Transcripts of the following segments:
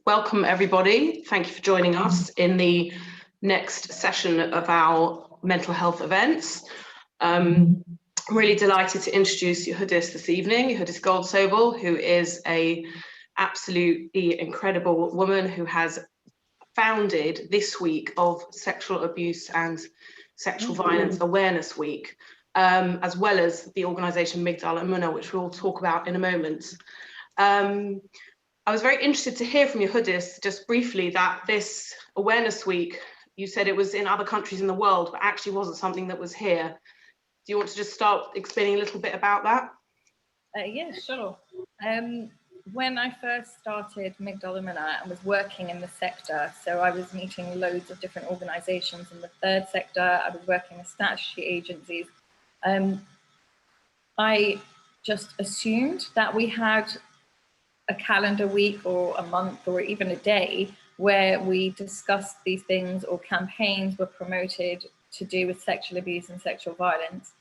Welcome everybody. Thank you for joining us in the next session of our mental health events. I'm really delighted to introduce Yehudis this evening, Yehudis Goldsobel, who is an absolutely incredible woman who has founded this week of Sexual Abuse and Sexual Violence Awareness Week, as well as the organisation Migdal, Emunah, which we'll talk about in a moment. I was very interested to hear from Yehudis, just briefly, that this Awareness Week, you said it was in other countries in the world, but actually wasn't something that was here. Do you want to just start explaining a little bit about that? Yeah, sure. When I first started Migdal Emunah and was working in the sector, so I was meeting loads of different organisations in the third sector, I was working with statutory agencies. I just assumed that we had a calendar week or a month or even a day where we discussed these things or campaigns were promoted to do with sexual abuse and sexual violence.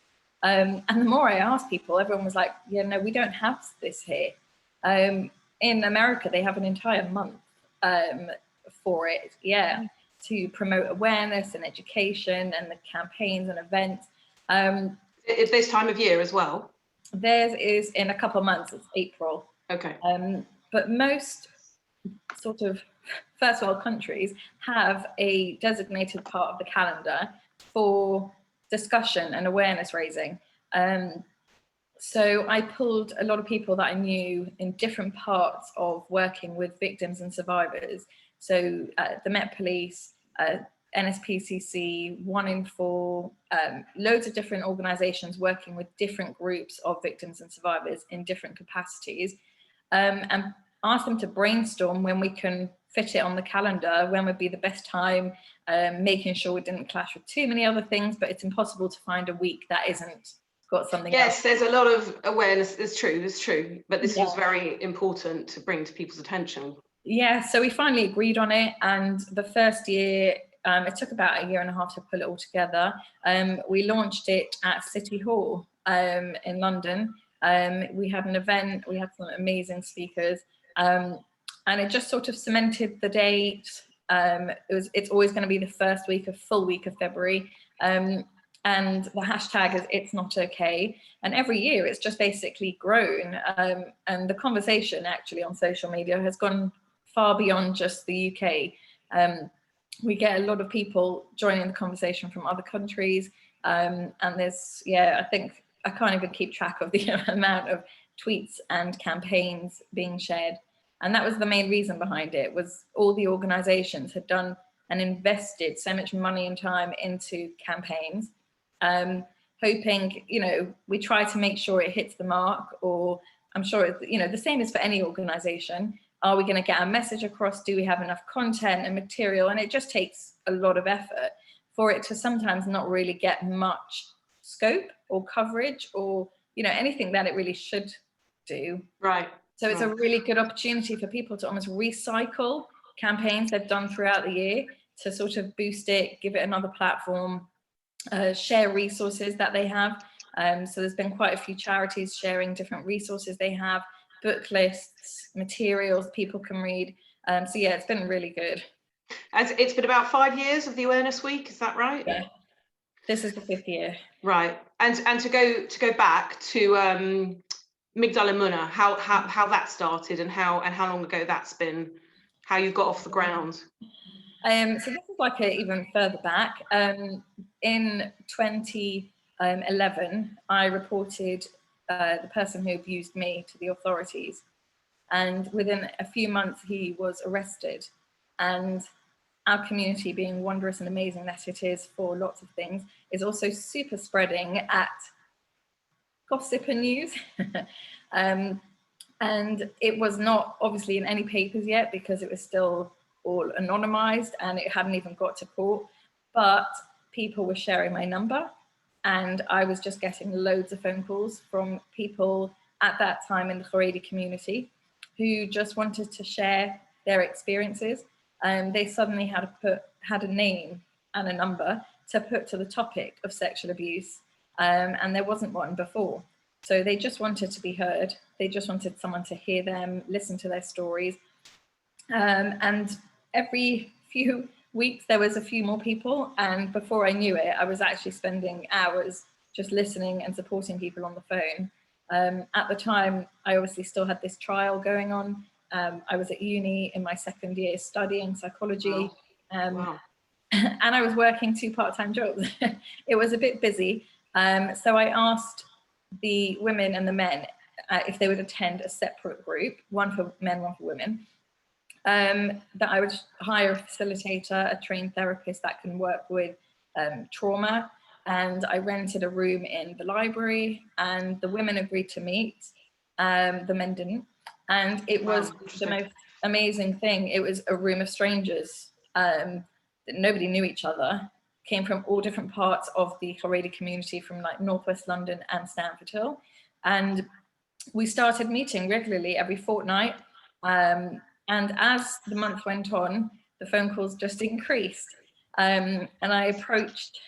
And the more I asked people, everyone was like, yeah, no, we don't have this here. In America, they have an entire month for it, to promote awareness and education and the campaigns and events. It's this time of year as well? Theirs is in a couple of months, it's April. Okay. But most sort of first world countries have a designated part of the calendar for discussion and awareness raising. So I pulled a lot of people that I knew in different parts of working with victims and survivors. So the Met Police, NSPCC, 1in4, loads of different organisations working with different groups of victims and survivors in different capacities, and ask them to brainstorm when we can fit it on the calendar, when would be the best time, making sure we didn't clash with too many other things, but it's impossible to find a week that isn't got something else. Yes, there's a lot of awareness, it's true, but this was very important to bring to people's attention. Yeah, so we finally agreed on it, and the first year, it took about a year and a half to pull it all together. We launched it at City Hall in London. We had an event, we had some amazing speakers, and it just sort of cemented the date. It's always going to be the first full week of February, and the hashtag is It's Not Okay. And every year it's just basically grown, and the conversation actually on social media has gone far beyond just the UK. We get a lot of people joining the conversation from other countries, and there's, I think I can't even keep track of the amount of tweets and campaigns being shared. And that was the main reason behind it, was all the organisations had done and invested so much money and time into campaigns, hoping, we try to make sure it hits the mark, or I'm sure, the same is for any organisation. Are we going to get our message across? Do we have enough content and material? And it just takes a lot of effort for it to sometimes not really get much scope or coverage or, anything that it really should do. Right. So it's a really good opportunity for people to almost recycle campaigns they've done throughout the year to sort of boost it, give it another platform, share resources that they have. So there's been quite a few charities sharing different resources they have, book lists, materials people can read. So it's been really good. It's been about 5 years of the Awareness Week, is that right? Yeah. This is the 5th year. Right. And to go back to Migdal Emunah, how that started and how long ago that's been, how you got off the ground. So this is like even further back. In 2011, I reported the person who abused me to the authorities, and within a few months he was arrested. And our community, being wondrous and amazing that it is for lots of things, is also super spreading at gossip and news. And it was not obviously in any papers yet because it was still all anonymized and it hadn't even got to court, but people were sharing my number, and I was just getting loads of phone calls from people at that time in the Haredi community who just wanted to share their experiences. They suddenly had a name and a number to put to the topic of sexual abuse, and there wasn't one before. So they just wanted to be heard. They just wanted someone to hear them, listen to their stories. And every few weeks there was a few more people, and before I knew it, I was actually spending hours just listening and supporting people on the phone. At the time, I obviously still had this trial going on. I was at uni in my second year studying psychology. Wow. And I was working 2 part-time jobs. It was a bit busy. So I asked the women and the men if they would attend a separate group, one for men, one for women, that I would hire a facilitator, a trained therapist that can work with trauma. And I rented a room in the library, and the women agreed to meet, the men didn't. And it was the most amazing thing. It was a room of strangers. That nobody knew each other, came from all different parts of the Haredi community, from like Northwest London and Stamford Hill. And we started meeting regularly every fortnight. And as the month went on, the phone calls just increased. And I approached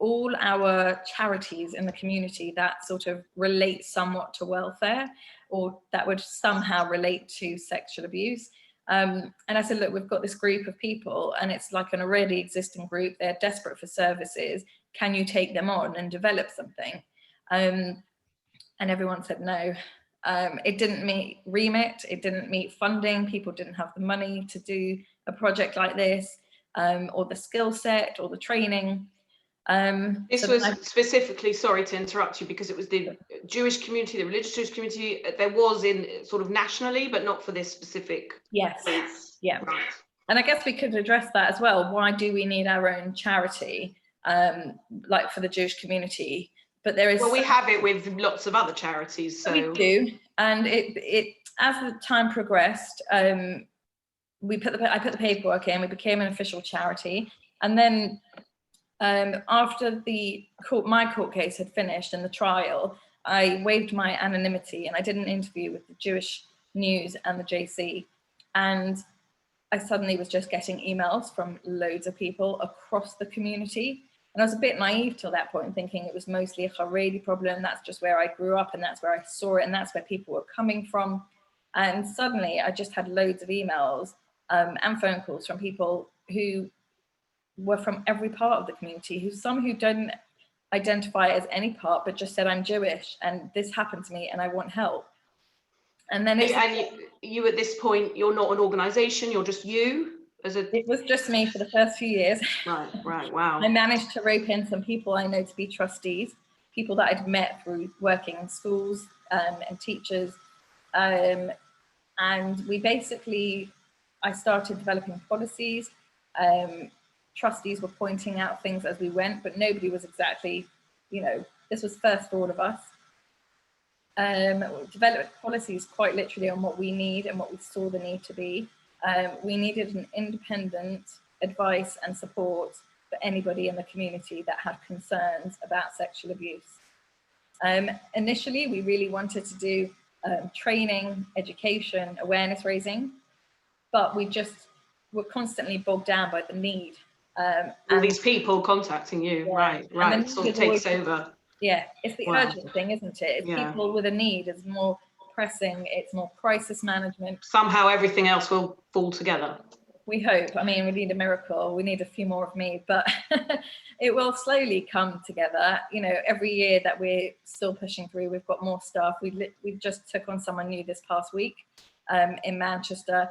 all our charities in the community that sort of relate somewhat to welfare, or that would somehow relate to sexual abuse. And I said, look, we've got this group of people, and it's like an already existing group. They're desperate for services. Can you take them on and develop something? And everyone said no. It didn't meet remit. It didn't meet funding. People didn't have the money to do a project like this, or the skill set or the training. This was specifically, sorry to interrupt you, because it was the Jewish community, the religious Jewish community. There was in sort of nationally, but not for this specific. Yes. Place. Yeah. Right. And I guess we could address that as well. Why do we need our own charity, like for the Jewish community? But there is. Well, we have it with lots of other charities. So we do, and it as the time progressed, I put the paperwork in. We became an official charity, and then. After my court case had finished and the trial, I waived my anonymity and I did an interview with the Jewish News and the JC. And I suddenly was just getting emails from loads of people across the community. And I was a bit naive till that point, thinking it was mostly a Haredi problem. That's just where I grew up and that's where I saw it and that's where people were coming from. And suddenly I just had loads of emails and phone calls from people who were from every part of the community, some who don't identify as any part, but just said, I'm Jewish and this happened to me and I want help. And then you at this point, you're not an organization, you're just you as a. It was just me for the first few years. Right, wow. I managed to rope in some people I know to be trustees, people that I'd met through working in schools and teachers. And we basically, I started developing policies. Trustees were pointing out things as we went, but nobody was exactly, this was first for all of us. Developed policies quite literally on what we need and what we saw the need to be. We needed an independent advice and support for anybody in the community that had concerns about sexual abuse. Initially, we really wanted to do training, education, awareness raising, but we just were constantly bogged down by the need. All these people contacting you, yeah, right, sort of takes over. Yeah, it's the urgent thing, isn't it? It's people with a need, it's more pressing, it's more crisis management. Somehow everything else will fall together. We hope. I mean, we need a miracle, we need a few more of me, but it will slowly come together. Every year that we're still pushing through, we've got more staff. We just took on someone new this past week in Manchester.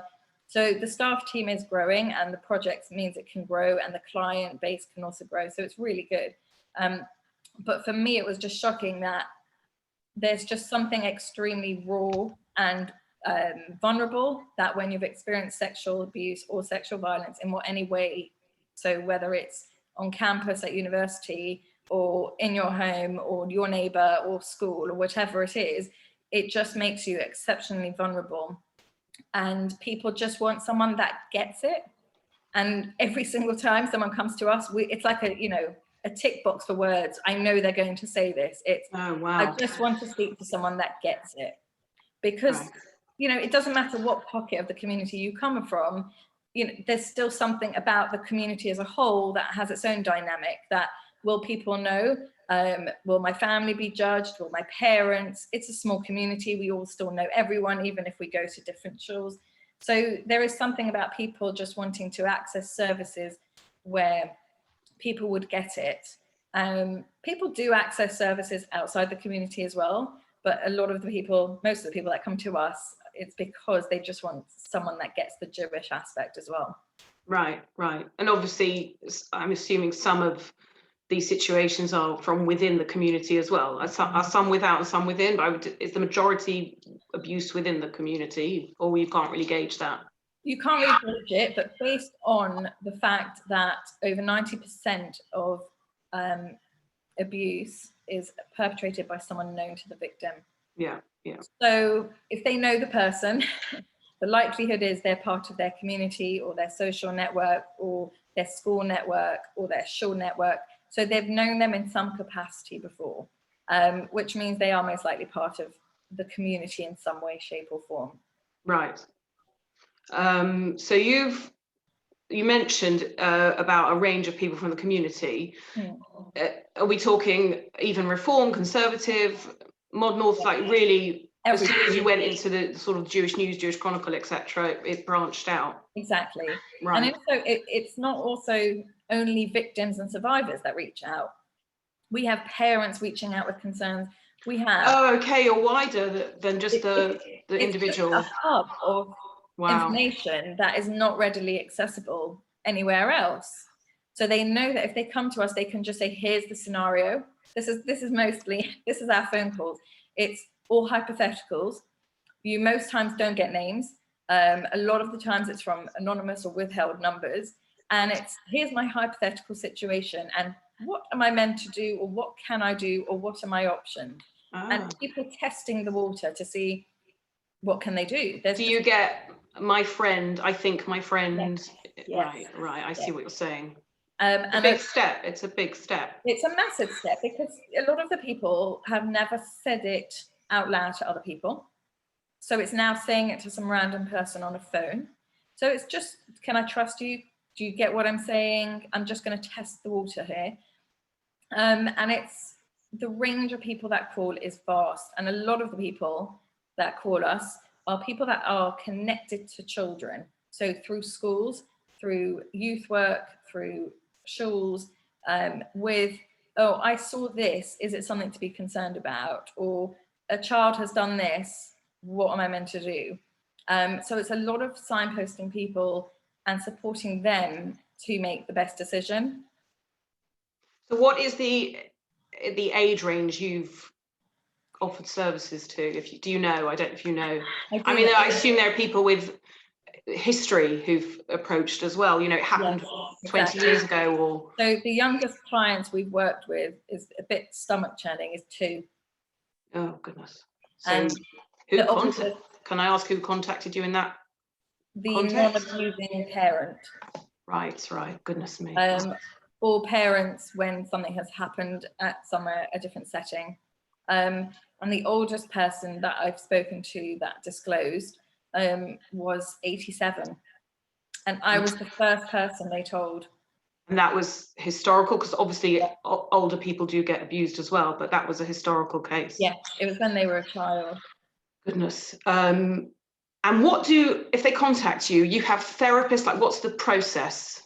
So the staff team is growing and the project means it can grow and the client base can also grow. So it's really good. But for me, it was just shocking that there's just something extremely raw and vulnerable that when you've experienced sexual abuse or sexual violence in any way, so whether it's on campus at university or in your home or your neighbor or school or whatever it is, it just makes you exceptionally vulnerable. And people just want someone that gets it. And every single time someone comes to us, it's like a tick box for words. I know they're going to say this. Oh, wow. I just want to speak to someone that gets it. Because, it doesn't matter what pocket of the community you come from, there's still something about the community as a whole that has its own dynamic. That will people know? Will my family be judged? Will my parents? It's a small community. We all still know everyone, even if we go to different schools. So there is something about people just wanting to access services where people would get it. People do access services outside the community as well, but a lot of the people, most of the people that come to us, it's because they just want someone that gets the Jewish aspect as well. Right. And obviously, I'm assuming some of these situations are from within the community as well. Are some without and some within, but is the majority abuse within the community, or you can't really gauge that? You can't really gauge it, but based on the fact that over 90% of abuse is perpetrated by someone known to the victim. Yeah. So if they know the person, the likelihood is they're part of their community or their social network or their school network or their shul network. So they've known them in some capacity before, which means they are most likely part of the community in some way, shape or form. Right. So you mentioned about a range of people from the community. Are we talking even Reform, Conservative, Modern Orthodox, like really, as soon as you went into the sort of Jewish News, Jewish Chronicle, etc., it branched out? Exactly. Right. And also, it's not also only victims and survivors that reach out. We have parents reaching out with concerns. We have... Oh, okay, you're wider than just the individual. It's a hub of information that is not readily accessible anywhere else. So they know that if they come to us, they can just say, here's the scenario. This is our phone calls. It's all hypotheticals. You most times don't get names. A lot of the times it's from anonymous or withheld numbers. And it's, here's my hypothetical situation and what am I meant to do, or what can I do, or what are my options? And people testing the water to see what can they do. Do you get my friend, I think my friend, yes. Right, I see what you're saying. And a big step. It's a big step. It's a massive step because a lot of the people have never said it out loud to other people. So it's now saying it to some random person on a phone. So it's just, can I trust you? Do you get what I'm saying? I'm just going to test the water here. And it's, the range of people that call is vast. And a lot of the people that call us are people that are connected to children. So through schools, through youth work, through shuls, with, oh, I saw this, is it something to be concerned about? Or a child has done this, what am I meant to do? So it's a lot of signposting people and supporting them to make the best decision. So what is the age range you've offered services to? Do you know? I don't know if you know. I mean, I assume there are people with history who've approached as well. You know, it happened 20 years ago. Or so the youngest clients we've worked with is a bit stomach churning, is 2. Oh goodness. So who can I ask who contacted you in that context? The non-abusing parent. Right. Goodness me. Or parents when something has happened at a different setting. And the oldest person that I've spoken to that disclosed was 87. And I was the first person they told. And that was historical, because obviously older people do get abused as well, but that was a historical case. Yes, it was when they were a child. Goodness. And if they contact you, you have therapists, like what's the process?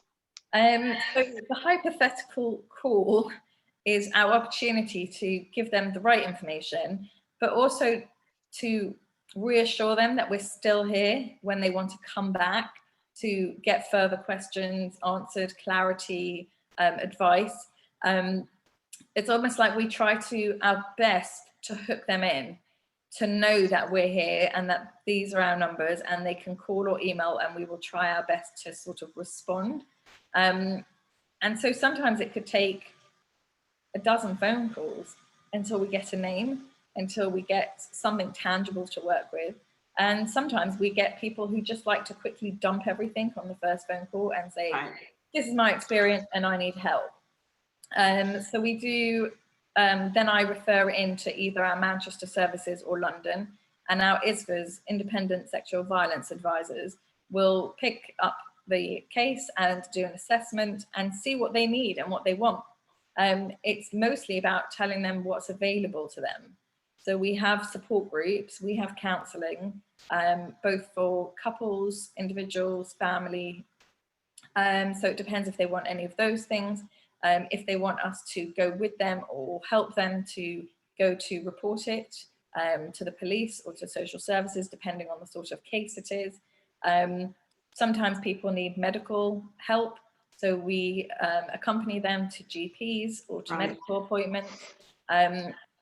So the hypothetical call is our opportunity to give them the right information, but also to reassure them that we're still here when they want to come back to get further questions answered, clarity, advice. It's almost like we try our best to hook them in, to know that we're here and that these are our numbers and they can call or email and we will try our best to sort of respond. And so sometimes it could take a dozen phone calls until we get a name, until we get something tangible to work with. And sometimes we get people who just like to quickly dump everything on the first phone call and say, this is my experience and I need help. So we do, then I refer into either our Manchester services or London, and our ISVAs, Independent Sexual Violence Advisors, will pick up the case and do an assessment and see what they need and what they want. It's mostly about telling them what's available to them. So we have support groups, we have counselling, both for couples, individuals, family. So it depends if they want any of those things. If they want us to go with them or help them to go to report it to the police or to social services, depending on the sort of case it is. Sometimes people need medical help, so we accompany them to GPs or to medical appointments.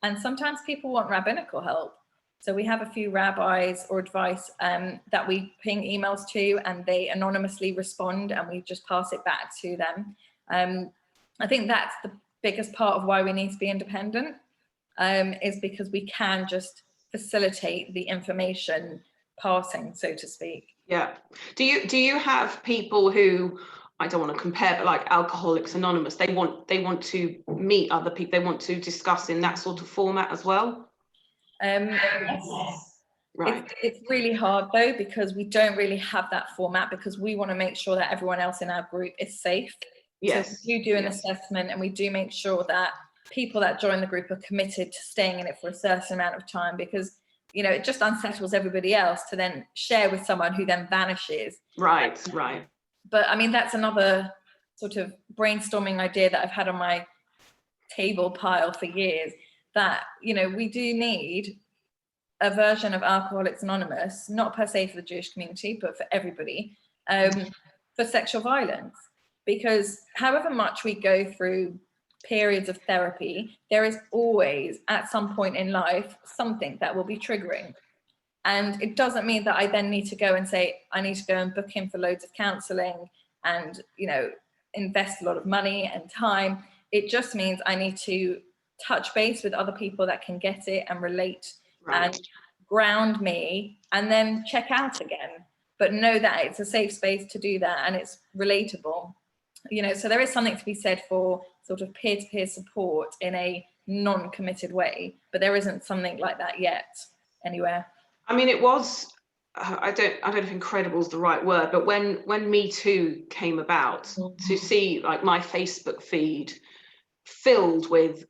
And sometimes people want rabbinical help. So we have a few rabbis or advice that we ping emails to, and they anonymously respond, and we just pass it back to them. I think that's the biggest part of why we need to be independent, is because we can just facilitate the information passing, so to speak. Yeah. Do you have people who, I don't want to compare, but like Alcoholics Anonymous, they want to meet other people, they want to discuss in that sort of format as well? Yes. Right. It's really hard though, because we don't really have that format, because we want to make sure that everyone else in our group is safe. Yes. So we do an assessment, and we do make sure that people that join the group are committed to staying in it for a certain amount of time, because, you know, it just unsettles everybody else to then share with someone who then vanishes. Right. But I mean, that's another sort of brainstorming idea that I've had on my table pile for years, that, you know, we do need a version of Alcoholics Anonymous, not per se for the Jewish community, but for everybody, for sexual violence. Because however much we go through periods of therapy, there is always at some point in life something that will be triggering. And it doesn't mean that I then need to go and say, I need to go and book in for loads of counselling and, you know, invest a lot of money and time. It just means I need to touch base with other people that can get it and relate and ground me, and then check out again. But know that it's a safe space to do that, and it's relatable. You know, so there is something to be said for sort of peer-to-peer support in a non-committed way, but there isn't something like that yet anywhere. I mean, it was, I don't know if incredible is the right word, but when Me Too came about, to see like my Facebook feed filled with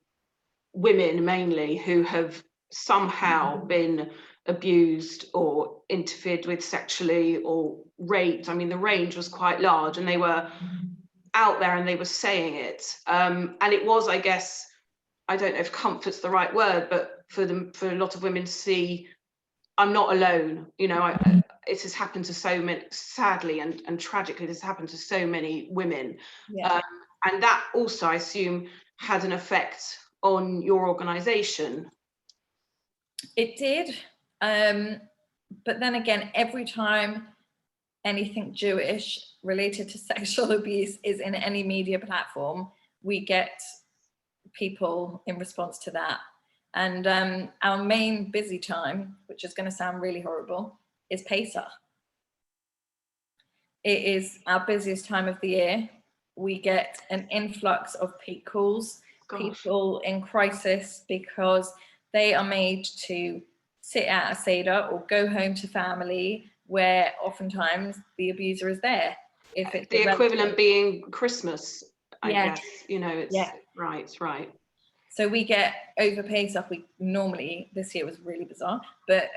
women mainly who have somehow been abused or interfered with sexually or raped. I mean, the range was quite large, and they were out there and they were saying it. And it was, I guess, I don't know if comfort's the right word, but for a lot of women to see, I'm not alone. You know, it has happened to so many, sadly and tragically, this has happened to so many women. Yeah. And that also, I assume, had an effect on your organisation. It did. But then again, every time anything Jewish related to sexual abuse is in any media platform, we get people in response to that. And our main busy time, which is going to sound really horrible, is Pesach. It is our busiest time of the year. We get an influx of peak calls, people in crisis, because they are made to sit at a Seder or go home to family, where oftentimes the abuser is there. If it's the equivalent being Christmas, I guess, you know, it's right. So we get over Pesach, we normally, this year was really bizarre, but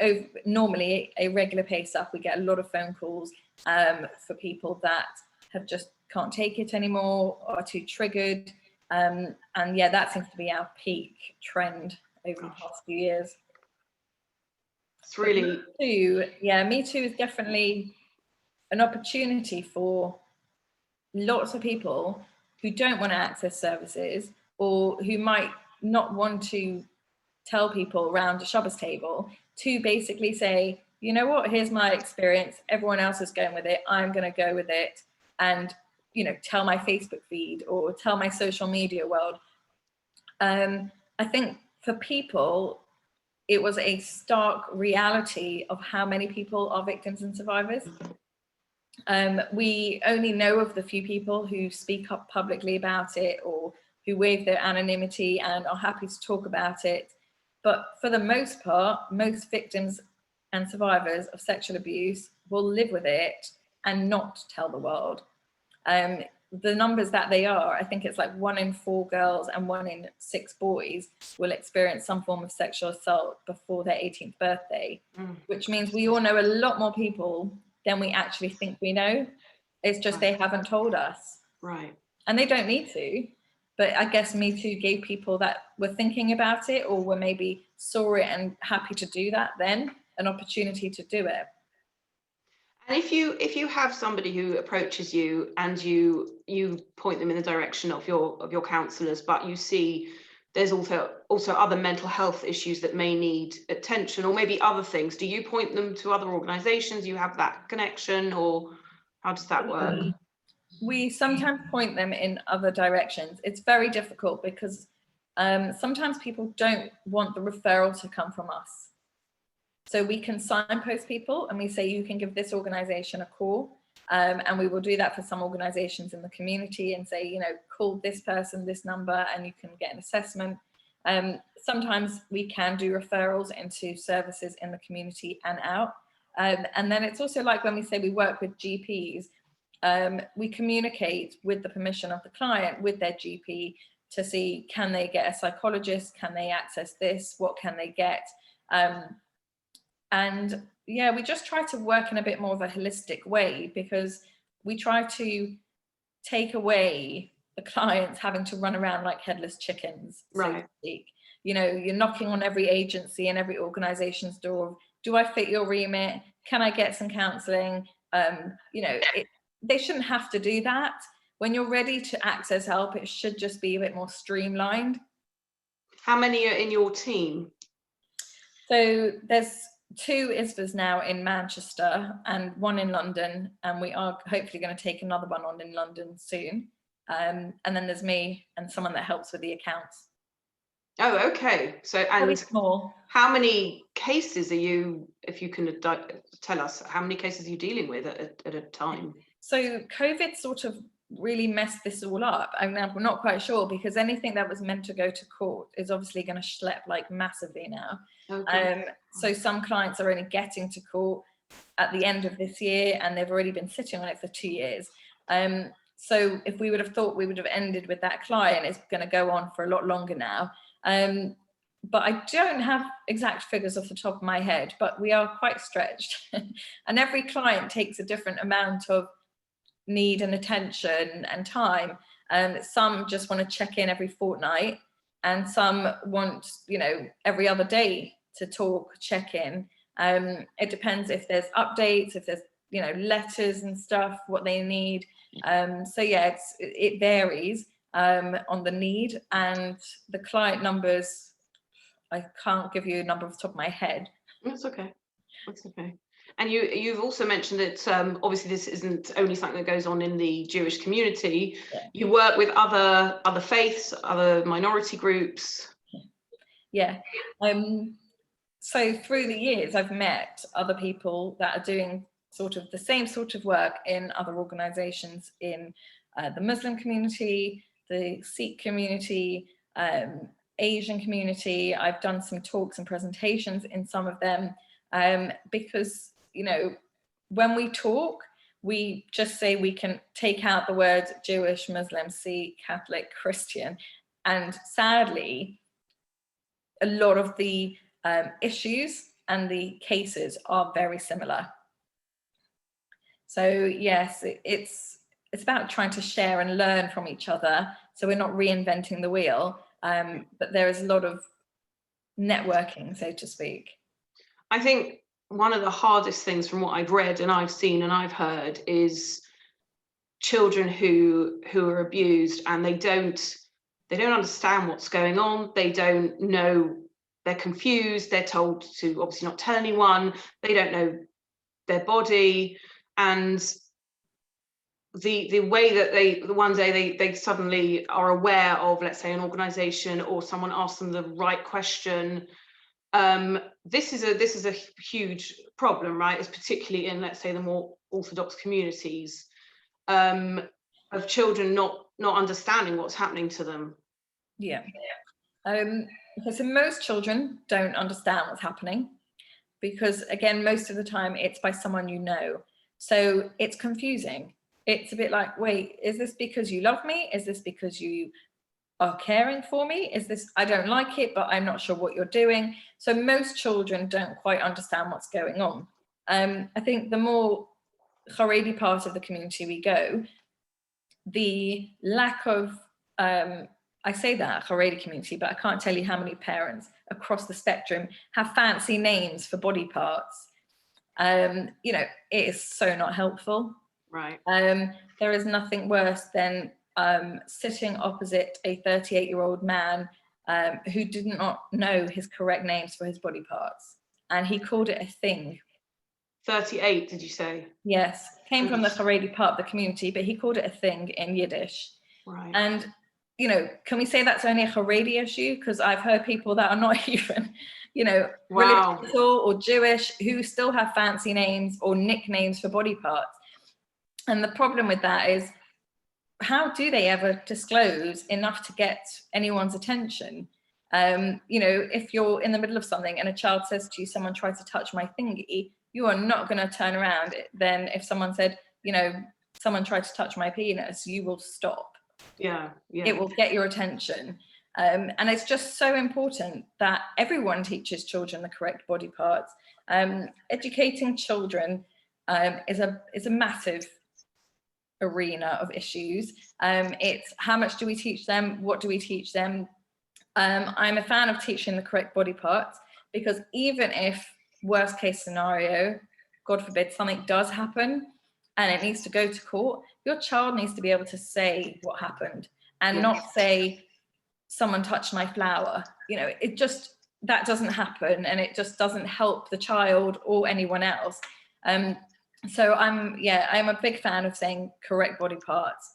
normally a regular Pesach, we get a lot of phone calls for people that have just can't take it anymore or are too triggered. And yeah, that seems to be our peak trend over the past few years. It's really... Me Too is definitely an opportunity for lots of people who don't want to access services, or who might not want to tell people around a Shabbos table, to basically say, you know what, here's my experience, everyone else is going with it, I'm going to go with it, and, you know, tell my Facebook feed or tell my social media world. I think for people, it was a stark reality of how many people are victims and survivors. We only know of the few people who speak up publicly about it, or who waive their anonymity and are happy to talk about it. But for the most part, most victims and survivors of sexual abuse will live with it and not tell the world. the numbers that they are, I think it's like 1 in 4 girls and 1 in 6 boys will experience some form of sexual assault before their 18th birthday, which means we all know a lot more people than we actually think we know. It's just they haven't told us. Right. And they don't need to. But I guess Me Too gave people that were thinking about it or were maybe saw it and happy to do that then an opportunity to do it. And if you have somebody who approaches you and you point them in the direction of your counsellors, but you see there's also other mental health issues that may need attention, or maybe other things, do you point them to other organisations? You have that connection, or how does that work? We sometimes point them in other directions. It's very difficult because sometimes people don't want the referral to come from us. So we can signpost people and we say, you can give this organisation a call. And we will do that for some organisations in the community and say, call this person, this number, and you can get an assessment. Sometimes we can do referrals into services in the community and out. And then it's also like when we say we work with GPs, we communicate with the permission of the client with their GP to see, can they get a psychologist? Can they access this? What can they get? And yeah, we just try to work in a bit more of a holistic way, because we try to take away the clients having to run around like headless chickens, so to speak. You're knocking on every agency and every organization's door. Do I fit your remit? Can I get some counseling? They shouldn't have to do that. When you're ready to access help, it should just be a bit more streamlined. How many are in your team? So there's 2 ISVAs now in Manchester and 1 in London, and we are hopefully going to take another one on in London soon. And then there's me and someone that helps with the accounts. Oh, okay. So, and small. How many cases are you, if you can tell us, how many cases are you dealing with at a time? So COVID sort of really messed this all up. I'm not quite sure, because anything that was meant to go to court is obviously going to schlep like massively now. Okay. So some clients are only getting to court at the end of this year, and they've already been sitting on it for 2 years. So if we would have thought we would have ended with that client, it's going to go on for a lot longer now. But I don't have exact figures off the top of my head, but we are quite stretched. And every client takes a different amount of need and attention and time. Some just want to check in every fortnight, and some want, every other day to talk, check in. It depends if there's updates, if there's, letters and stuff, what they need. So yeah, it varies on the need, and the client numbers, I can't give you a number off the top of my head. That's okay. That's okay. And you've also mentioned that obviously this isn't only something that goes on in the Jewish community. Yeah. You work with other faiths, other minority groups. Yeah. So through the years, I've met other people that are doing sort of the same sort of work in other organizations in the Muslim community, the Sikh community, Asian community. I've done some talks and presentations in some of them, because, when we talk, we just say we can take out the words Jewish, Muslim, Sikh, Catholic, Christian. And sadly, a lot of the issues and the cases are very similar. So yes, it's about trying to share and learn from each other. So we're not reinventing the wheel, but there is a lot of networking, so to speak. I think one of the hardest things from what I've read and I've seen and I've heard is children who are abused, and they don't understand what's going on. They don't know, they're confused. They're told to obviously not tell anyone. They don't know their body. And the way that one day they suddenly are aware of, let's say, an organization, or someone asks them the right question. This is a huge problem, right? It's particularly in, let's say, the more Orthodox communities, of children not understanding what's happening to them. Yeah. So most children don't understand what's happening, because again, most of the time it's by someone you know. So it's confusing. it's a bit like, wait, is this because you love me? Is this because you are caring for me? Is this, I don't like it, but I'm not sure what you're doing. So most children don't quite understand what's going on. I think the more Haredi part of the community we go, the lack of, I say that Haredi community, but I can't tell you how many parents across the spectrum have fancy names for body parts. You know, it is so not helpful. Right. There is nothing worse than sitting opposite a 38-year-old man who did not know his correct names for his body parts, and he called it a thing. 38, did you say? Yes, came from the Haredi part of the community, but he called it a thing in Yiddish. Right. And, you know, can we say that's only a Haredi issue? Because I've heard people that are not even, you know, Wow. religious or Jewish who still have fancy names or nicknames for body parts. And the problem with that is, how do they ever disclose enough to get anyone's attention? You know, if you're in the middle of something and a child says to you, someone tried to touch my thingy, you are not going to turn around. Then if someone said, you know, someone tried to touch my penis, you will stop. Yeah, yeah. It will get your attention. And it's just so important that everyone teaches children the correct body parts. Educating children is a massive arena of issues. It's how much do we teach them? What do we teach them? I'm a fan of teaching the correct body parts, because even if worst case scenario, God forbid, something does happen and it needs to go to court, your child needs to be able to say what happened and Yes. not say someone touched my flower. You know, it just, that doesn't happen, and it just doesn't help the child or anyone else. So I'm a big fan of saying correct body parts.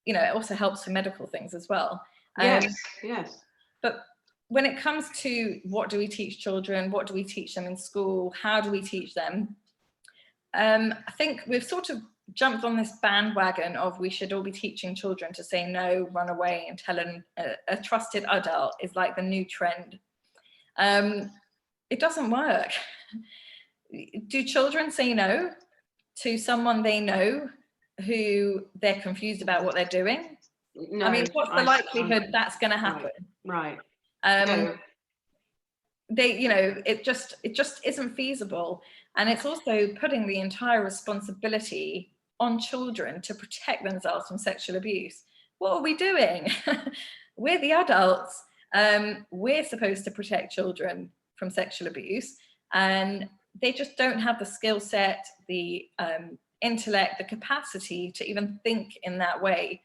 You know, it also helps for medical things as well. Yes. But when it comes to what do we teach children, what do we teach them in school, how do we teach them? I think we've sort of jumped on this bandwagon of we should all be teaching children to say no, run away, and tell a trusted adult is like the new trend. It doesn't work. Do children say no to someone they know who they're confused about what they're doing? No, I mean, what's the likelihood that's going to happen? Right. No. They, you know, it just isn't feasible. And it's also putting the entire responsibility on children to protect themselves from sexual abuse. What are we doing? We're the adults. We're supposed to protect children from sexual abuse, and they just don't have the skill set, the intellect, the capacity to even think in that way.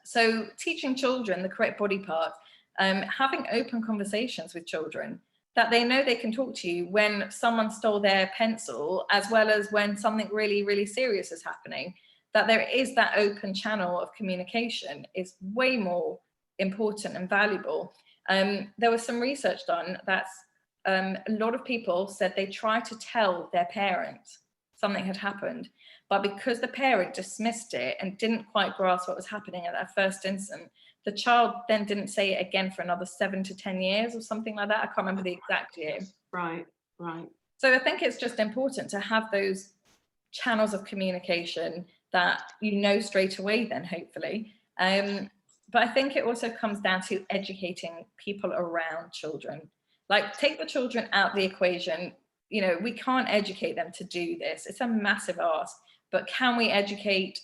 So teaching children the correct body part, having open conversations with children, that they know they can talk to you when someone stole their pencil, as well as when something really, really serious is happening, that there is that open channel of communication is way more important and valuable. There was some research done that's a lot of people said they tried to tell their parents something had happened, but because the parent dismissed it and didn't quite grasp what was happening at that first instant, the child then didn't say it again for another 7 to 10 years or something like that. I can't remember the exact year. Right. So I think it's just important to have those channels of communication that you know straight away then, hopefully. But I think it also comes down to educating people around children. Like, take the children out the equation. You know, we can't educate them to do this. It's a massive ask. But can we educate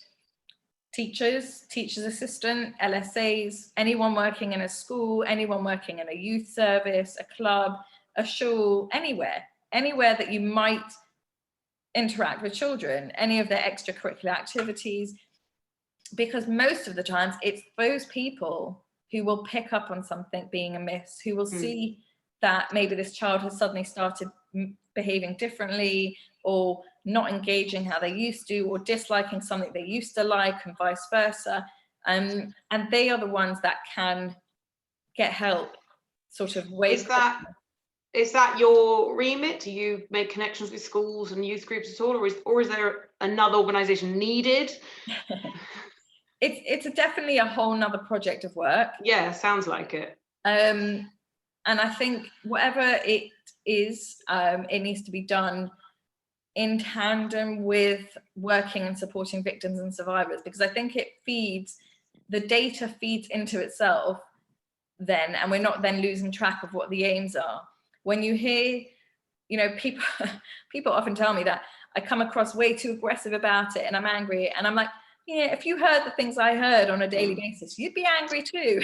teachers, teachers assistant, LSAs, anyone working in a school, anyone working in a youth service, a club, a shul, anywhere that you might interact with children, any of their extracurricular activities? Because most of the times it's those people who will pick up on something being amiss, who will see that maybe this child has suddenly started behaving differently, or not engaging how they used to, or disliking something they used to like, and vice versa. And they are the ones that can get help sort of way. Is that your remit? Do you make connections with schools and youth groups at all, or is there another organisation needed? It's definitely a whole nother project of work. Yeah, sounds like it. And I think whatever it is, it needs to be done in tandem with working and supporting victims and survivors, because I think the data feeds into itself then, and we're not then losing track of what the aims are. When you hear, people often tell me that I come across way too aggressive about it and I'm angry, and I'm like, yeah, if you heard the things I heard on a daily basis, you'd be angry too.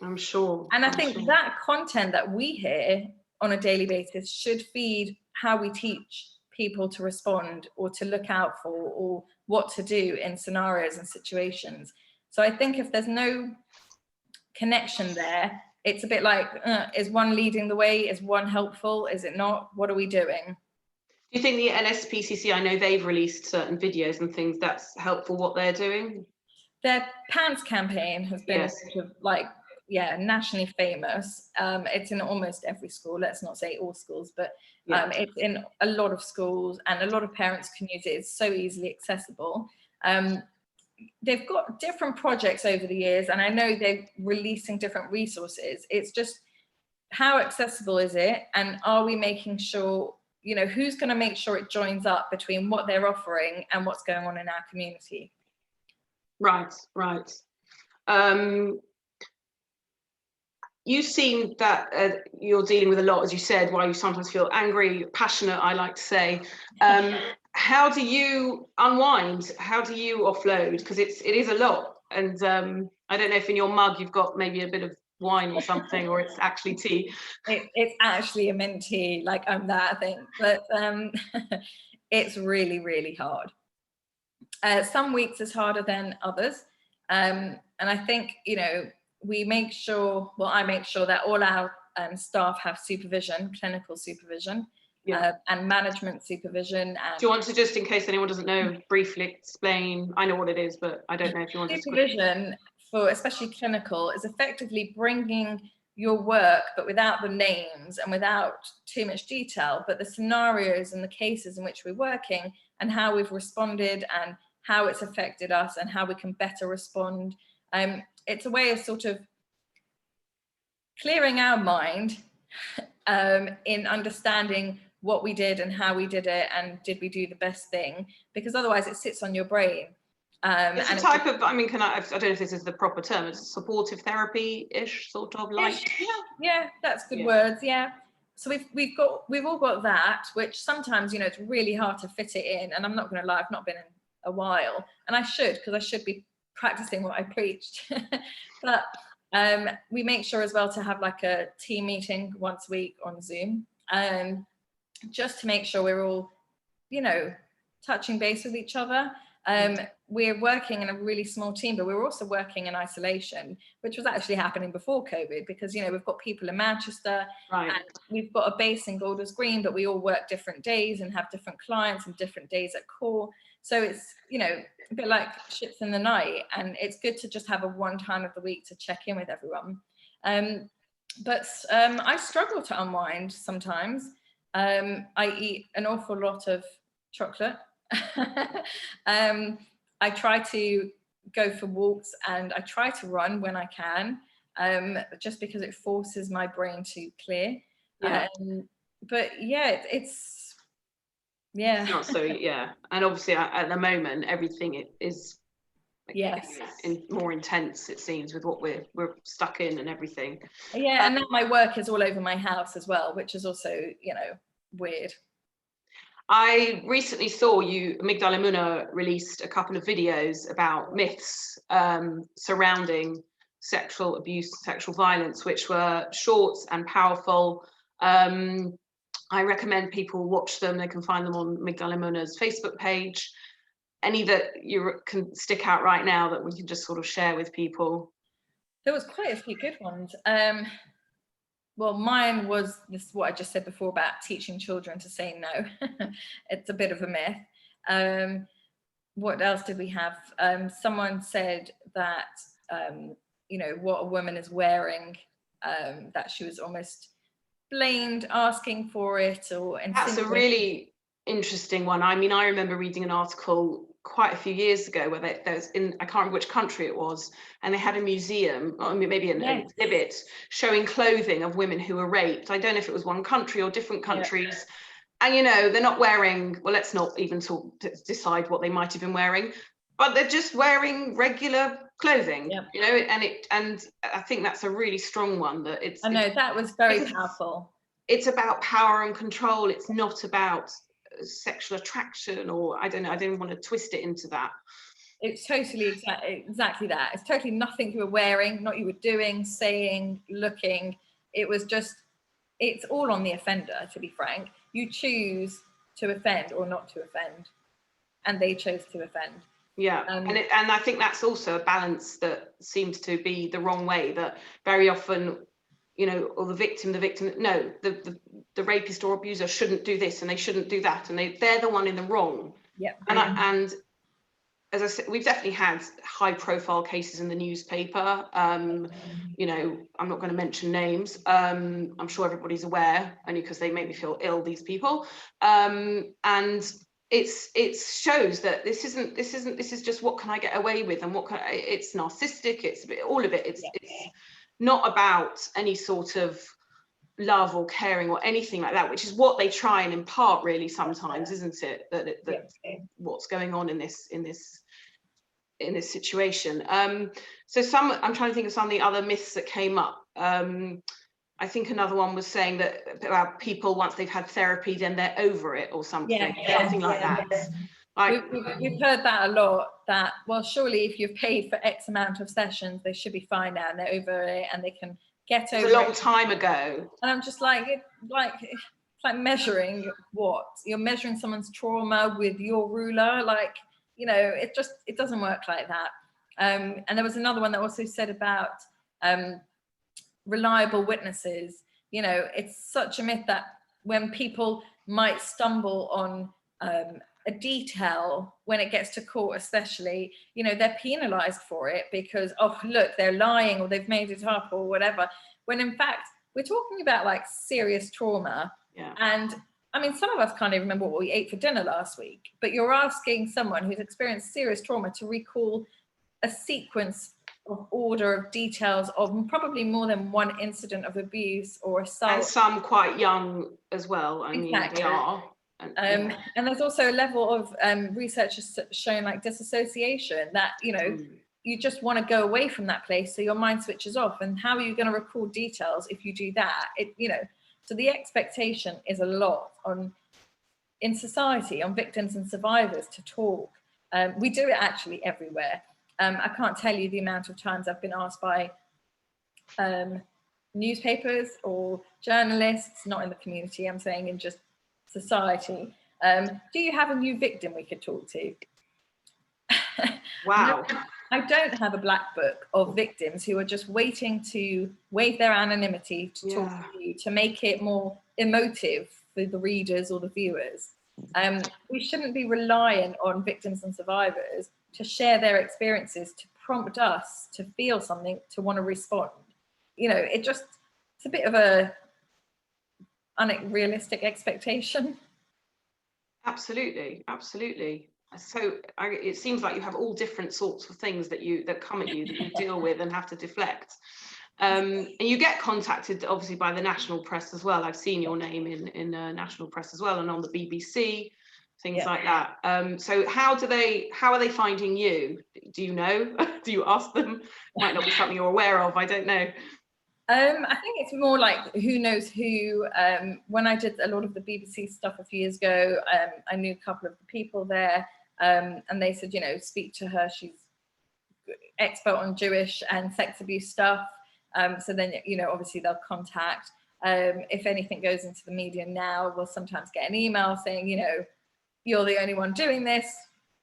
I'm sure. And I think that content that we hear on a daily basis should feed how we teach people to respond or to look out for or what to do in scenarios and situations. So I think if there's no connection there, it's a bit like, is one leading the way? Is one helpful? Is it not? What are we doing? Do you think the NSPCC, I know they've released certain videos and things, that's helpful what they're doing? Their Pants campaign has been sort of like, nationally famous. It's in almost every school, let's not say all schools, but it's in a lot of schools, and a lot of parents can use it. It's so easily accessible. They've got different projects over the years, and I know they're releasing different resources. It's just, how accessible is it? And are we making sure, who's going to make sure it joins up between what they're offering and what's going on in our community? Right. You seem that you're dealing with a lot, as you said, while you sometimes feel angry, passionate, I like to say. How do you unwind? How do you offload? Because it is a lot. And I don't know if in your mug you've got maybe a bit of wine or something, or it's actually tea. It's actually a mint tea, like I'm that, I think. But it's really, really hard. Some weeks is harder than others. And I think, we make sure, I make sure that all our staff have supervision, clinical supervision, and management supervision. Do you want to, just in case anyone doesn't know, briefly explain? I know what it is, but I don't know if you want to. Supervision, for especially clinical, is effectively bringing your work, but without the names and without too much detail, but the scenarios and the cases in which we're working and how we've responded and how it's affected us and how we can better respond. It's a way of sort of clearing our mind in understanding what we did and how we did it, and did we do the best thing, because otherwise it sits on your brain. It's a type of, I don't know if this is the proper term, it's supportive therapy-ish, sort of like. Yeah, that's good words, yeah. So we've all got that, which sometimes, it's really hard to fit it in, and I'm not going to lie, I've not been in a while, and I should, because I should be practicing what I preached. But we make sure as well to have like a team meeting once a week on Zoom, just to make sure we're all, touching base with each other. We're working in a really small team, but we're also working in isolation, which was actually happening before COVID, because, we've got people in Manchester, and we've got a base in Golders Green, but we all work different days and have different clients and different days at core. So it's, a bit like ships in the night, and it's good to just have a one time of the week to check in with everyone. But I struggle to unwind sometimes. I eat an awful lot of chocolate. I try to go for walks, and I try to run when I can, just because it forces my brain to clear. But it's not so, and obviously at the moment everything is more intense, it seems, with what we're stuck in and everything. And then my work is all over my house as well, which is also weird. I recently saw Migdal Emunah released a couple of videos about myths surrounding sexual abuse, sexual violence, which were short and powerful. I recommend people watch them. They can find them on Migdal Emunah's Facebook page. Any that you can stick out right now that we can just sort of share with people? There was quite a few good ones. Well, mine was what I just said before about teaching children to say no. It's a bit of a myth. What else did we have? Someone said that, what a woman is wearing, that she was almost blamed asking for it, or that's a really interesting one. I remember reading an article quite a few years ago where there was, I can't remember which country it was, and they had a museum, or maybe an exhibit showing clothing of women who were raped. I don't know if it was one country or different countries, And, you know, they're not wearing, well, let's not even decide what they might have been wearing, but they're just wearing regular clothing, you know, and I think that's a really strong one, that I know, that was very powerful. It's about power and control. It's not about sexual attraction, or I don't know, I didn't want to twist it into that. It's totally exactly that. It's totally nothing you were wearing, not you were doing, saying, looking. It was just, it's all on the offender, to be frank. You choose to offend or not to offend, and they chose to offend. Yeah, and I think that's also a balance that seems to be the wrong way, that very often, you know, or the victim, no, the rapist or abuser shouldn't do this and they shouldn't do that, and they're the one in the wrong. Yeah. And as I said, we've definitely had high profile cases in the newspaper. You know, I'm not going to mention names. I'm sure everybody's aware, only because they make me feel ill, these people. And it shows that this is just, what can I get away with, and it's narcissistic, it's all of it. It's not about any sort of love or caring or anything like that, which is what they try and impart, really, sometimes, isn't it? That what's going on in this situation. So I'm trying to think of some of the other myths that came up. I think another one was saying that about people, once they've had therapy, then they're over it, or something, something like that. Like, we've heard that a lot, that, well, surely if you've paid for X amount of sessions, they should be fine now, and they're over it, and they can get over it. It's a long time ago. And I'm just like, it's like measuring what? You're measuring someone's trauma with your ruler, like, you know, it doesn't work like that. And there was another one that also said about reliable witnesses. You know, it's such a myth that when people might stumble on a detail, when it gets to court especially, you know, they're penalized for it because, oh, look, they're lying, or they've made it up, or whatever, when in fact we're talking about like serious trauma. And I mean, some of us can't even remember what we ate for dinner last week, but you're asking someone who's experienced serious trauma to recall a sequence of order of details of probably more than one incident of abuse or assault. And some quite young as well. I mean, they are. And there's also a level of research has shown, like, disassociation, that, you know, you just want to go away from that place, so your mind switches off. And how are you going to recall details if you do that? You know, so the expectation is a lot in society on victims and survivors to talk. We do it actually everywhere. I can't tell you the amount of times I've been asked by newspapers or journalists, not in the community, I'm saying in just society, do you have a new victim we could talk to? Wow. No, I don't have a black book of victims who are just waiting to waive their anonymity to talk to you, to make it more emotive for the readers or the viewers. We shouldn't be reliant on victims and survivors to share their experiences, to prompt us to feel something, to want to respond. You know, it's a bit of a unrealistic expectation. Absolutely. So it seems like you have all different sorts of things that come at you, that you deal with and have to deflect. And you get contacted, obviously, by the national press as well. I've seen your name in national press as well, and on the BBC, things like that. So how are they finding you? Do you know? Do you ask them? Might not be something you're aware of. I don't know. I think it's more like who knows who. When I did a lot of the BBC stuff a few years ago, I knew a couple of the people there, and they said, you know, speak to her. She's expert on Jewish and sex abuse stuff. So then, you know, obviously they'll contact. If anything goes into the media now, we'll sometimes get an email saying, you know, you're the only one doing this.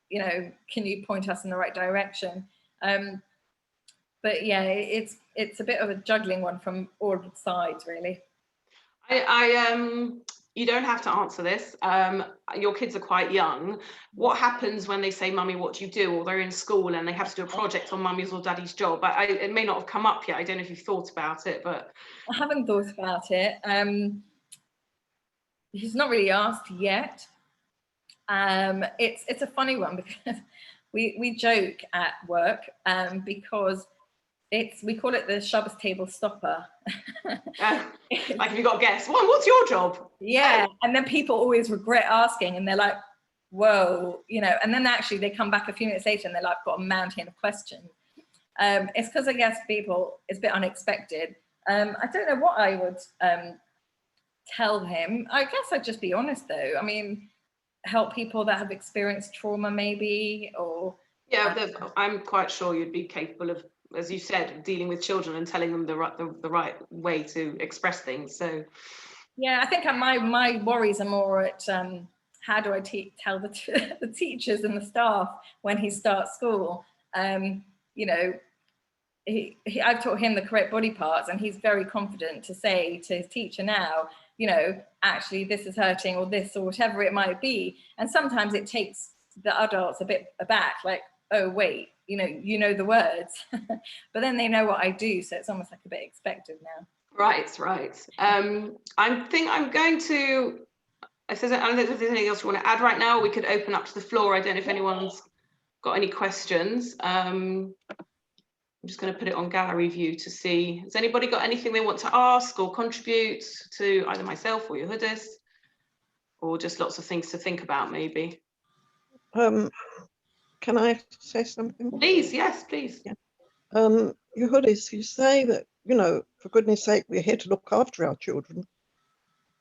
You know, can you point us in the right direction? But yeah, it's a bit of a juggling one from all sides, really. You don't have to answer this. Your kids are quite young. What happens when they say, "Mummy, what do you do?" Or they're in school and they have to do a project on Mummy's or Daddy's job? It may not have come up yet. I don't know if you've thought about it, but I haven't thought about it. He's not really asked yet. It's a funny one because we joke at work because we call it the Shabbos table stopper. Like, have you got a guess? What's your job? Yeah, and then people always regret asking, and they're like, whoa, you know, and then actually they come back a few minutes later and they're like, got a mountain of questions. It's because I guess it's a bit unexpected. I don't know what I would tell him. I guess I'd just be honest though. I mean, help people that have experienced trauma maybe, or... Yeah, I'm quite sure you'd be capable of, as you said, dealing with children and telling them the right way to express things. So yeah, I think my worries are more at how do I tell the teachers and the staff when he starts school. You know, I've taught him the correct body parts, and he's very confident to say to his teacher now, you know, actually this is hurting, or this, or whatever it might be. And sometimes it takes the adults a bit aback, like, oh wait, you know the words, but then they know what I do, so it's almost like a bit expected now. Right. I think I'm going to, I don't know if there's anything else you want to add right now. We could open up to the floor. I don't know if anyone's got any questions. I'm just going to put it on gallery view to see, has anybody got anything they want to ask or contribute to either myself or Yehudis, or just lots of things to think about maybe? Can I say something? Please, yes, please. Yeah. Yehudis, you say that, you know, for goodness sake, we're here to look after our children.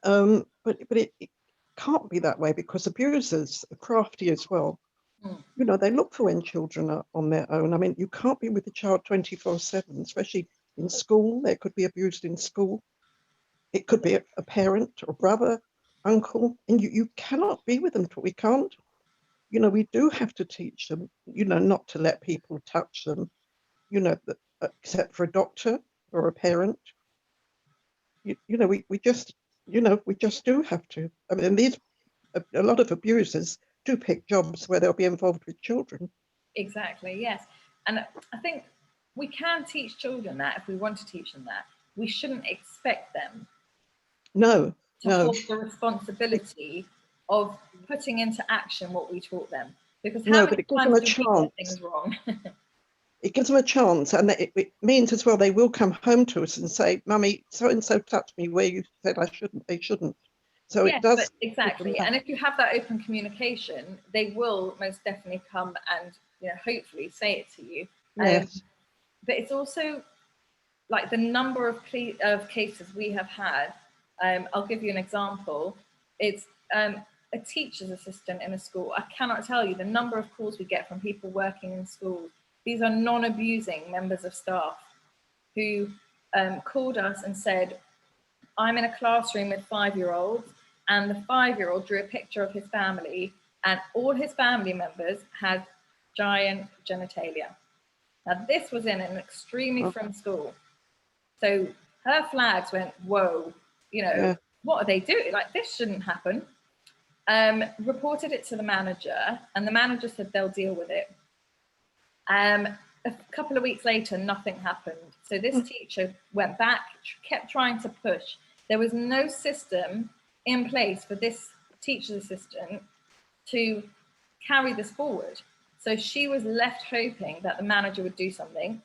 But it can't be that way, because abusers are crafty as well. You know, they look for when children are on their own. I mean, you can't be with the child 24/7, especially in school. They could be abused in school. It could be a parent or brother, uncle, and you cannot be with them. We can't. You know, we do have to teach them, you know, not to let people touch them, you know, except for a doctor or a parent. You know, we just, you know, we just do have to. I mean, a lot of abusers do pick jobs where they'll be involved with children. Exactly, yes. And I think we can teach children that if we want to teach them that. We shouldn't expect them to hold the responsibility of putting into action what we taught them. Because how many times do we get things wrong? It gives them a chance, and it means as well they will come home to us and say, "Mummy, so and so touched me where you said I shouldn't." They shouldn't. So yes, it does exactly. And if you have that open communication, they will most definitely come and, you know, hopefully say it to you. Yes. But it's also like the number of cases we have had. I'll give you an example. It's a teacher's assistant in a school. I cannot tell you the number of calls we get from people working in schools. These are non-abusing members of staff who called us and said, I'm in a classroom with 5-year-olds, and the 5-year-old drew a picture of his family, and all his family members had giant genitalia. Now, this was in an extremely frum school. So her flags went, whoa, you know, what are they doing? Like, this shouldn't happen. Reported it to the manager, and the manager said they'll deal with it. A couple of weeks later, nothing happened. So this teacher went back, kept trying to push. There was no system in place for this teacher's assistant to carry this forward. So she was left hoping that the manager would do something.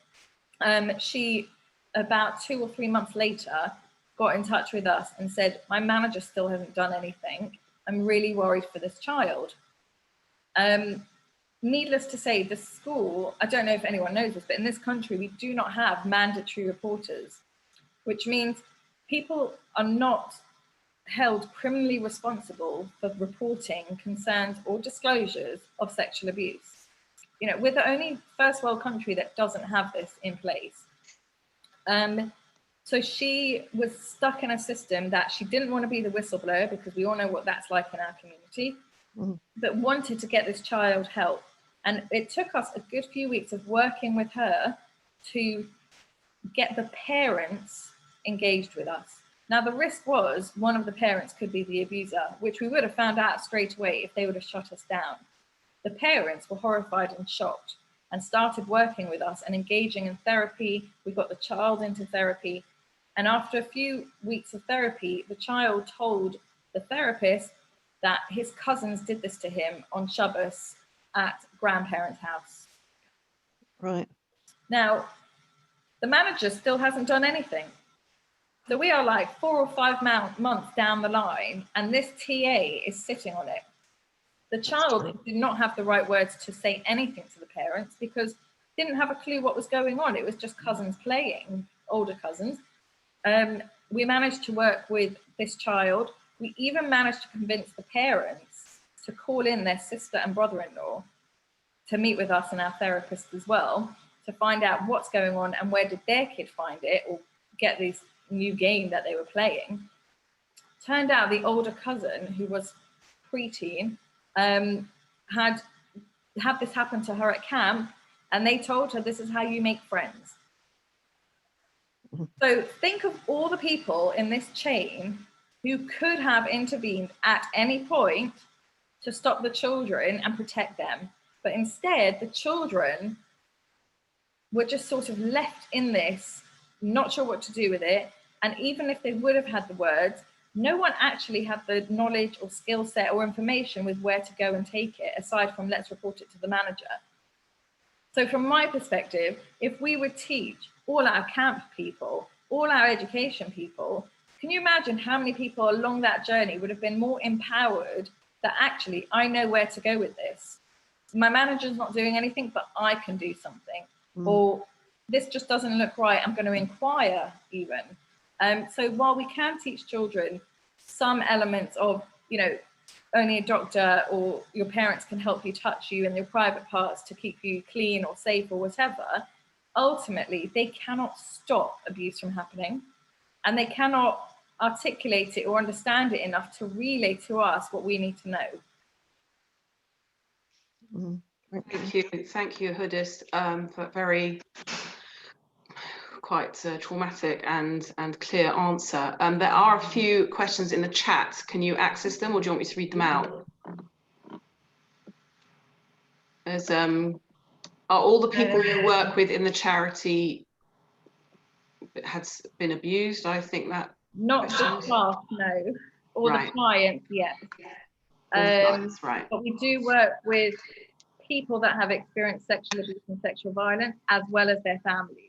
She, about 2 or 3 months later, got in touch with us and said, my manager still hasn't done anything. I'm really worried for this child. Needless to say, the school, I don't know if anyone knows this, but in this country, we do not have mandatory reporters, which means people are not held criminally responsible for reporting concerns or disclosures of sexual abuse. You know, we're the only first world country that doesn't have this in place. So she was stuck in a system that she didn't want to be the whistleblower, because we all know what that's like in our community, but wanted to get this child help. And it took us a good few weeks of working with her to get the parents engaged with us. Now, the risk was one of the parents could be the abuser, which we would have found out straight away if they would have shut us down. The parents were horrified and shocked and started working with us and engaging in therapy. We got the child into therapy. And after a few weeks of therapy, the child told the therapist that his cousins did this to him on Shabbos at grandparents' house. Right. Now, The manager still hasn't done anything. So we are like 4 or 5 months down the line, and this TA is sitting on it. The child did not have the right words to say anything to the parents because didn't have a clue what was going on. It was just cousins playing, older cousins. We managed to work with this child. We even managed to convince the parents to call in their sister and brother-in-law to meet with us and our therapist as well, to find out what's going on and where did their kid find it or get this new game that they were playing. Turned out the older cousin, who was preteen, had this happen to her at camp, and they told her, this is how you make friends. So think of all the people in this chain who could have intervened at any point to stop the children and protect them. But instead, the children were just sort of left in this, not sure what to do with it. And even if they would have had the words, no one actually had the knowledge or skill set or information with where to go and take it, aside from let's report it to the manager. So from my perspective, if we would teach all our camp people, all our education people, can you imagine how many people along that journey would have been more empowered that actually, I know where to go with this. My manager's not doing anything, but I can do something. Or this just doesn't look right, I'm going to inquire even. So while we can teach children some elements of, you know, only a doctor or your parents can help you touch you in your private parts to keep you clean or safe or whatever, ultimately they cannot stop abuse from happening, and they cannot articulate it or understand it enough to relay to us what we need to know. Thank you, Yehudis, for very quite traumatic and clear answer. There are a few questions in the chat. Can you access them, or do you want me to read them out? There's are all the people you work with in the charity has been abused? I think that not the staff, no, or the clients, yes. Right. But we do work with people that have experienced sexual abuse and sexual violence, as well as their families.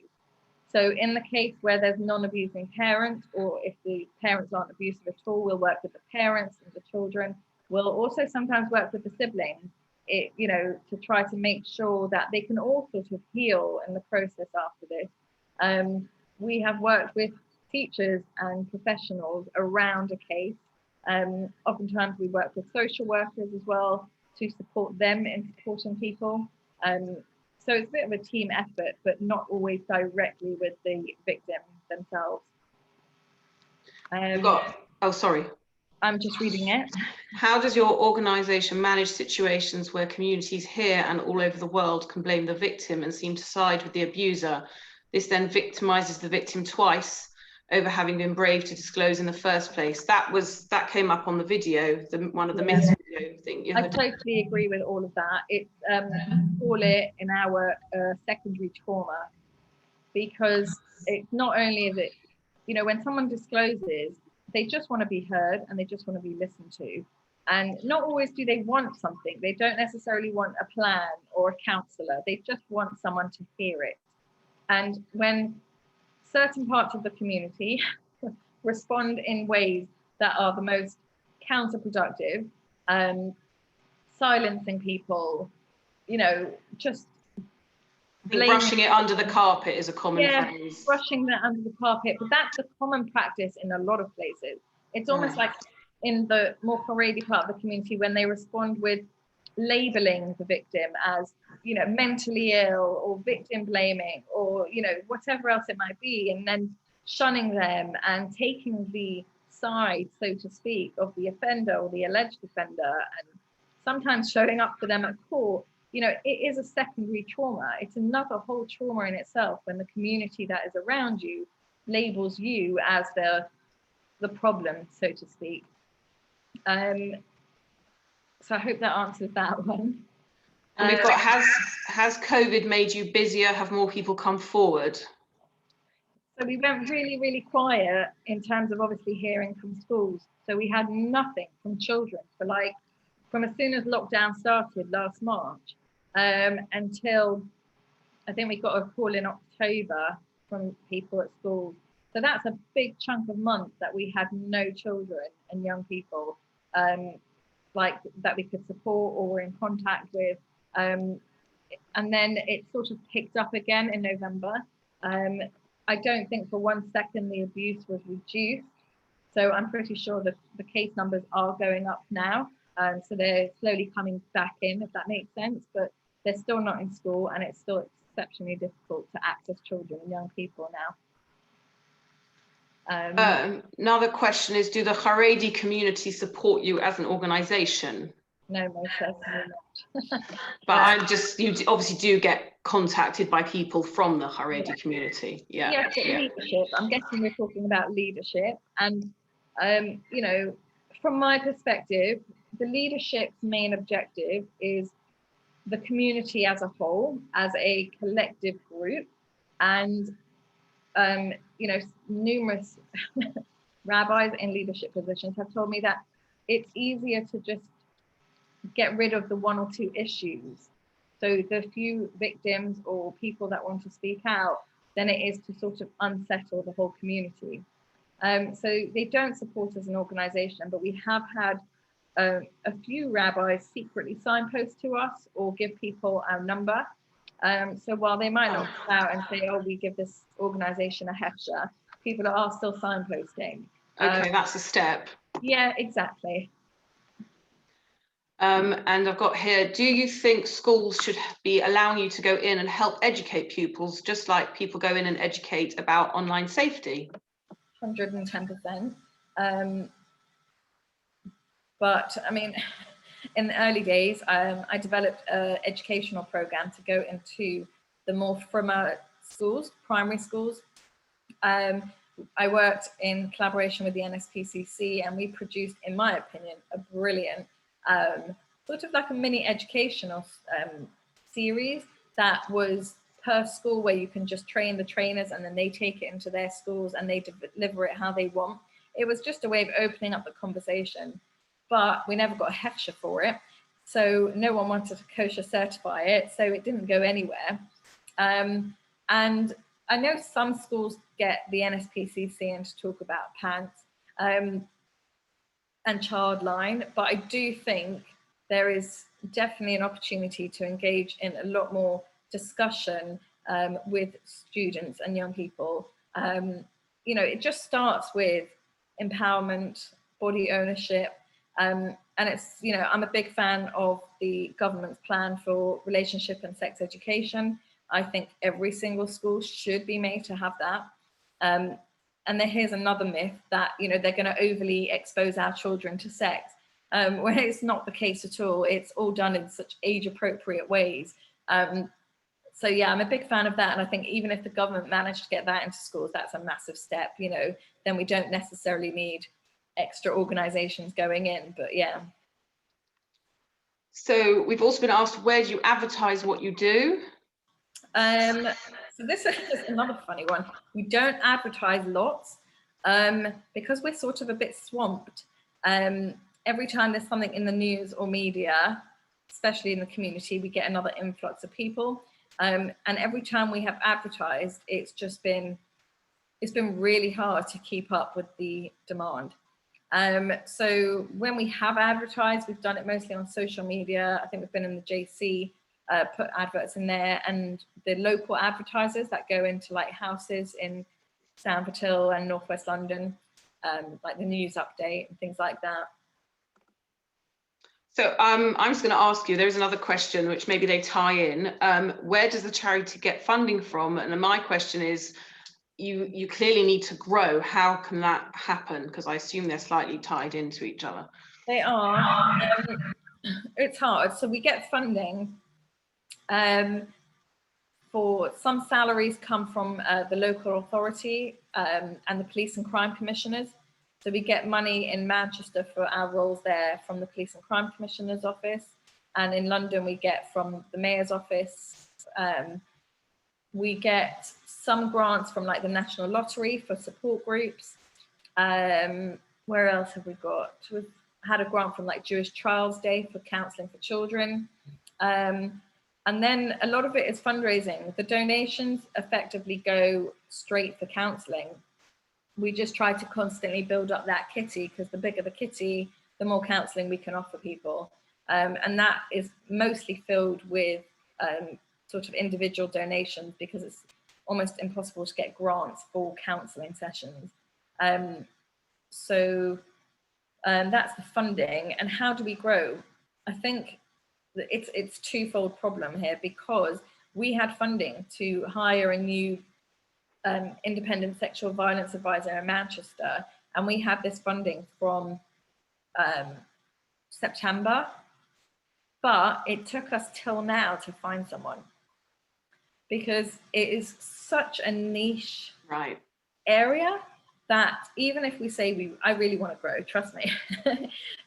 So in the case where there's non-abusing parents, or if the parents aren't abusive at all, we'll work with the parents and the children. We'll also sometimes work with the siblings, you know, to try to make sure that they can all sort of heal in the process after this. We have worked with teachers and professionals around a case. Oftentimes we work with social workers as well to support them in supporting people. So it's a bit of a team effort, but not always directly with the victim themselves. Sorry. I'm just reading it. How does your organisation manage situations where communities here and all over the world can blame the victim and seem to side with the abuser? This then victimises the victim twice over having been brave to disclose in the first place. That came up on the video, one of the myths video thing. I totally agree with all of that. It's call it in our secondary trauma, because it's not only is it, you know, when someone discloses, they just want to be heard and they just want to be listened to. And not always do they want something. They don't necessarily want a plan or a counsellor. They just want someone to hear it. And when certain parts of the community respond in ways that are the most counterproductive, silencing people, you know, just brushing it under the carpet is a common phrase. Brushing that under the carpet, but that's a common practice in a lot of places. It's almost like in the more Haredi part of the community, when they respond with labeling the victim as, you know, mentally ill or victim blaming or, you know, whatever else it might be, and then shunning them and taking the side, so to speak, of the offender or the alleged offender, and sometimes showing up for them at court. You know, it is a secondary trauma. It's another whole trauma in itself when the community that is around you labels you as the problem, so to speak. So I hope that answers that one. And we've got, has COVID made you busier? Have more people come forward? So we went really, really quiet in terms of obviously hearing from schools. So we had nothing from children for from as soon as lockdown started last March until I think we got a call in October from people at schools. So that's a big chunk of months that we had no children and young people like that we could support or were in contact with. And then it sort of picked up again in November. I don't think for 1 second the abuse was reduced. So I'm pretty sure that the case numbers are going up now. So they're slowly coming back in, if that makes sense, but they're still not in school, and it's still exceptionally difficult to access children and young people now. Another question is, do the Haredi community support you as an organisation? No, most certainly not. But you obviously do get contacted by people from the Haredi community. Yeah, leadership. I'm guessing we're talking about leadership. And, you know, from my perspective, the leadership's main objective is the community as a whole, as a collective group. And, you know, numerous rabbis in leadership positions have told me that it's easier to just get rid of the 1 or 2 issues, so the few victims or people that want to speak out, than it is to sort of unsettle the whole community. So they don't support as an organization, but we have had a few rabbis secretly signpost to us or give people our number. So while they might not come out and say, oh, we give this organization a hefsha, people are still signposting. Okay, that's a step. Yeah, exactly. And I've got here, do you think schools should be allowing you to go in and help educate pupils, just like people go in and educate about online safety? 110%. But I mean, in the early days, I developed an educational program to go into the more remote schools, primary schools. I worked in collaboration with the NSPCC, and we produced, in my opinion, a brilliant sort of like a mini educational series that was per school, where you can just train the trainers and then they take it into their schools and they deliver it how they want. It was just a way of opening up the conversation, but we never got a hefsha for it. So no one wanted to kosher certify it, so it didn't go anywhere. And I know some schools get the NSPCC in to talk about pants and childline, but I do think there is definitely an opportunity to engage in a lot more discussion with students and young people. You know, it just starts with empowerment, body ownership, and it's, you know, I'm a big fan of the government's plan for relationship and sex education. I think every single school should be made to have that. And then here's another myth that, you know, they're going to overly expose our children to sex, when it's not the case at all. It's all done in such age-appropriate ways. So yeah, I'm a big fan of that. And I think even if the government managed to get that into schools, that's a massive step, you know, then we don't necessarily need extra organizations going in, but yeah. So we've also been asked, where do you advertise what you do? So this is another funny one. We don't advertise lots because we're sort of a bit swamped. Every time there's something in the news or media, especially in the community, we get another influx of people. And every time we have advertised, it's been really hard to keep up with the demand. So when we have advertised, we've done it mostly on social media. I think we've been in the JC, put adverts in there, and the local advertisers that go into like houses in Stamford Hill and Northwest London, like the news update and things like that. So I'm just going to ask you, there's another question which maybe they tie in. Where does the charity get funding from? And my question is, you clearly need to grow. How can that happen? Because I assume they're slightly tied into each other. They are. It's hard. So we get funding. For some salaries come from the local authority and the police and crime commissioners. So we get money in Manchester for our roles there from the police and crime commissioner's office. And in London, we get from the mayor's office. We get some grants from like the National Lottery for support groups. Where else have we got? We've had a grant from like Jewish Trials Day for counselling for children. And then a lot of it is fundraising. The donations effectively go straight for counselling. We just try to constantly build up that kitty, because the bigger the kitty, the more counselling we can offer people. And that is mostly filled with sort of individual donations, because it's almost impossible to get grants for counselling sessions. So that's the funding. And how do we grow? I think that it's twofold problem here, because we had funding to hire a new independent sexual violence advisor in Manchester, and we had this funding from September, but it took us till now to find someone, because it is such a niche area that even if we say I really want to grow, trust me,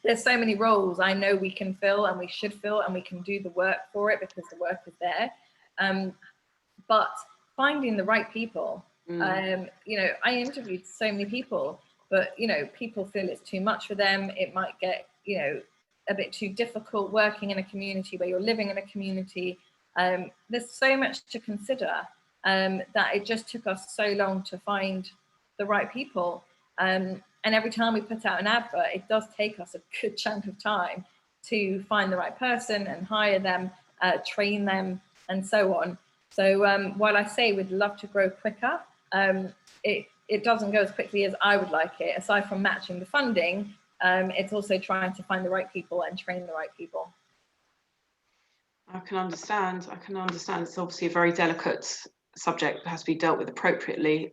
there's so many roles I know we can fill and we should fill, and we can do the work for it because the work is there. But finding the right people, you know, I interviewed so many people, but, you know, people feel it's too much for them. It might get, you know, a bit too difficult working in a community where you're living in a community. There's so much to consider that it just took us so long to find the right people. And every time we put out an advert, it does take us a good chunk of time to find the right person and hire them, train them, and so on. So while I say we'd love to grow quicker, it doesn't go as quickly as I would like it. Aside from matching the funding, it's also trying to find the right people and train the right people. I can understand. It's obviously a very delicate subject that has to be dealt with appropriately.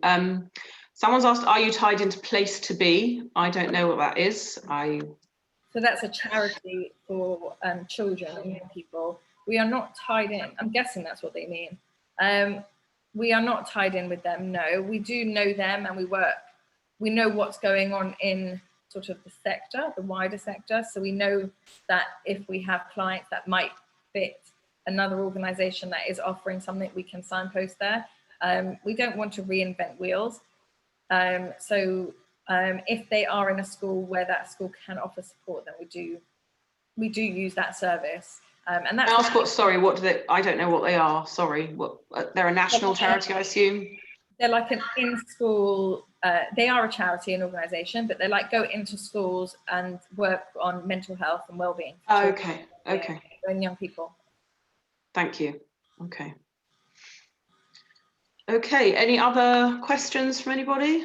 Someone's asked, are you tied into Place to Be? I don't know what that is. So that's a charity for children and young people. We are not tied in. I'm guessing that's what they mean. We are not tied in with them, no. We do know them and we work. We know what's going on in sort of the sector, the wider sector. So we know that if we have clients that might fit another organisation that is offering something, we can signpost there. We don't want to reinvent wheels. So if they are in a school where that school can offer support, then we do use that service. And that's what do they, I don't know what they are, sorry. They're a national charity, I assume? They're like an in-school, they are a charity and organisation, but they like go into schools and work on mental health and wellbeing. Okay. And young people. Thank you. Okay, any other questions from anybody?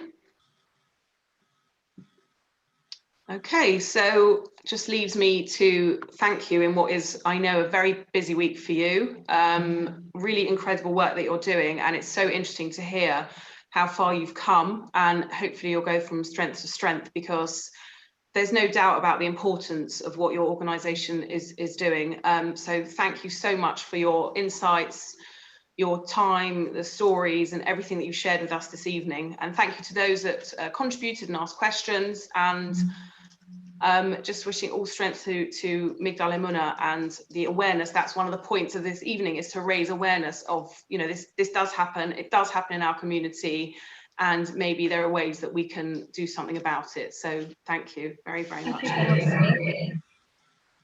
Okay, so just leaves me to thank you in what is, I know, a very busy week for you. Really incredible work that you're doing, and it's so interesting to hear how far you've come, and hopefully you'll go from strength to strength, because there's no doubt about the importance of what your organisation is doing. So thank you so much for your insights, your time, the stories, and everything that you shared with us this evening. And thank you to those that contributed and asked questions. And just wishing all strength to Migdal Emunah and the awareness. That's one of the points of this evening, is to raise awareness of, you know, this does happen. It does happen in our community, and maybe there are ways that we can do something about it. So thank you very, very much.